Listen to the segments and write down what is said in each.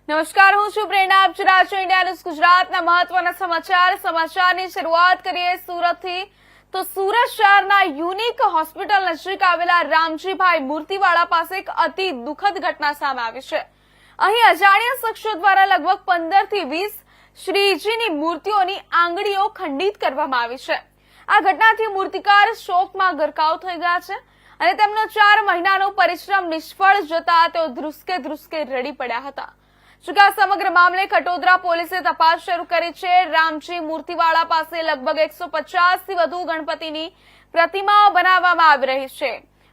નમસ્કાર, હું છું પ્રેરણા. આપ જોઈ રહ્યા છો ઇન્ડિયા ન્યૂઝ ગુજરાતના મહત્વના સમાચારની શરૂઆત કરીએ સુરતથી. તો સુરત શહેરના યુનિક હોસ્પિટલ નજીક આવેલા રામજીભાઈ મૂર્તિવાળા પાસે એક અતિ દુઃખદ ઘટના સામે આવી છે. અહીં અજાણ્યા શખ્સો દ્વારા લગભગ 15 થી 20 શ્રીજીની મૂર્તિઓની આંગળીઓ ખંડિત કરવામાં આવી છે. આ ઘટનાથી મૂર્તિકાર શોકમાં ગરકાવ થઈ ગયા છે અને તેમનો 4 મહિનાનો પરિશ્રમ નિષ્ફળ જતા તેઓ ધ્રુસકે રડી પડ્યા હતા. જોકે આ સમગ્ર મામલે ખટોદરા પોલીસે તપાસ શરૂ કરી છે. રામજી મૂર્તિવાળા પાસે લગભગ 150 થી વધુ ગણપતિની પ્રતિમાઓ બનાવવામાં આવી રહી છે.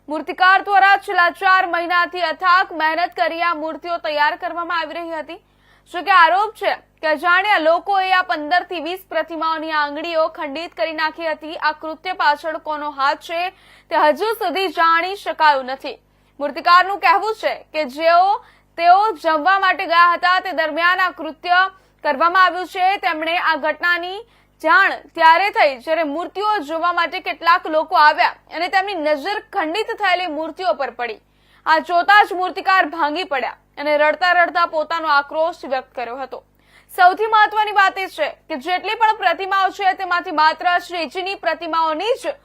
મૂર્તિકાર દ્વારા છેલ્લા 4 મહિનાથી અથાક મહેનત કરી આ મૂર્તિઓ તૈયાર કરવામાં આવી રહી હતી. જોકે આરોપ છે કે અજાણ્યા લોકોએ આ 15 થી 20 પ્રતિમાઓની આંગળીઓ ખંડિત કરી નાખી હતી. આ કૃત્ય પાછળ કોનો હાથ છે તે હજુ સુધી જાણી શકાયું નથી. મૂર્તિકારનું કહેવું છે કે તેઓ જમવા માટે ગયા હતા તે દરમિયાન આ કૃત્ય કરવામાં આવ્યું છે. તેમણે આ ઘટનાની જાણ ત્યારે થઈ જ્યારે મૂર્તિઓ જોવા માટે કેટલાક લોકો આવ્યા અને તેમની નજર ખંડિત થયેલી મૂર્તિઓ પર પડી. આ જોતા જ મૂર્તિકાર ભાંગી પડ્યા અને રડતા પોતાનો આક્રોશ વ્યક્ત કર્યો હતો. સૌથી મહત્વની વાત એ છે કે જેટલી પણ પ્રતિમાઓ છે તેમાંથી માત્ર શ્રીજીની પ્રતિમાઓની જ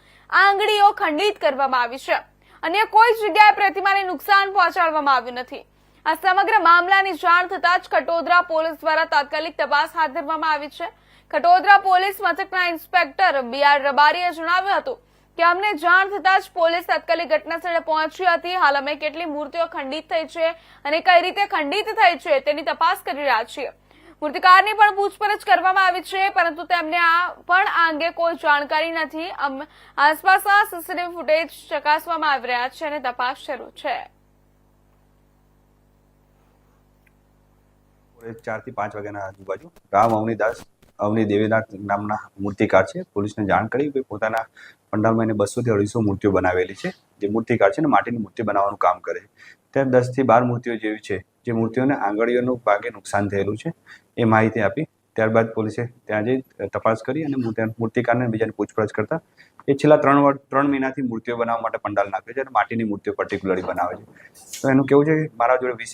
આંગળીઓ ખંડિત કરવામાં આવી છે. અન્ય કોઈ જગ્યાએ પ્રતિમાને નુકસાન પહોંચાડવામાં આવ્યું નથી. આ સમગ્ર મામલાની જાણ થતાં જ ખટોદરા પોલીસ દ્વારા તાત્કાલિક તપાસ હાથ ધરવામાં આવી છે. ખટોદરા પોલીસ મથકના ઇન્સ્પેક્ટર BR રબારીએ જણાવ્યું હતું કે અમને જાણ થતાં જ પોલીસ તાત્કાલિક ઘટનાસ્થળે પહોંચી હતી. હાલ અમે કેટલી મૂર્તિઓ ખંડિત થઈ છે અને કઈ રીતે ખંડિત થઈ છે તેની તપાસ કરી રહ્યા છીએ. મૂર્તિકારની પણ પૂછપરછ કરવામાં આવી છે, પરંતુ તેમને આ અંગે કોઈ જાણકારી નથી. આસપાસના સીસીટીવી ફૂટેજ ચકાસવામાં આવી રહ્યા છે અને તપાસ શરૂ છે. 4 થી 5 વાગ્યાના આજુબાજુ રામ અવની દેવીનાથ નામના મૂર્તિકાર છે. પોલીસને જાણ કરી કે પોતાના પંડાલમાં 200 થી 250 મૂર્તિઓ બનાવેલી છે. જે મૂર્તિકાર છે ને માટીની મૂર્તિ બનાવવાનું કામ કરે. ત્યાં 10 થી 12 મૂર્તિઓ જેવી છે જે મૂર્તિઓને આંગળીઓનું ભાગે નુકસાન થયેલું છે એ માહિતી આપી. ત્યારબાદ પોલીસે ત્યાં જઈ તપાસ કરી અને મૂર્તિકારને બીજાની પૂછપરછ કરતા એ છેલ્લા 3 મહિનાથી મૂર્તિઓ બનાવવા માટે પંડાલ નાખે છે અને માટીની મૂર્તિઓ પર્ટિક્યુલરલી બનાવે છે. તો એનું કેવું છે કે મારા જોડે 20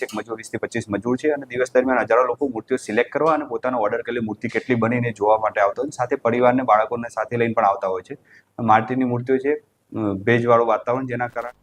થી 25 મજૂર છે અને દિવસ દરમિયાન હજારો લોકો મૂર્તિઓ સિલેક્ટ કરવા અને પોતાનો ઓર્ડર કરેલી મૂર્તિ કેટલી બનીને જોવા માટે આવતા હોય. સાથે પરિવારને બાળકોને સાથે લઈને પણ આવતા હોય છે. માટીની મૂર્તિઓ છે ભેજવાળું વાતાવરણ જેના કારણે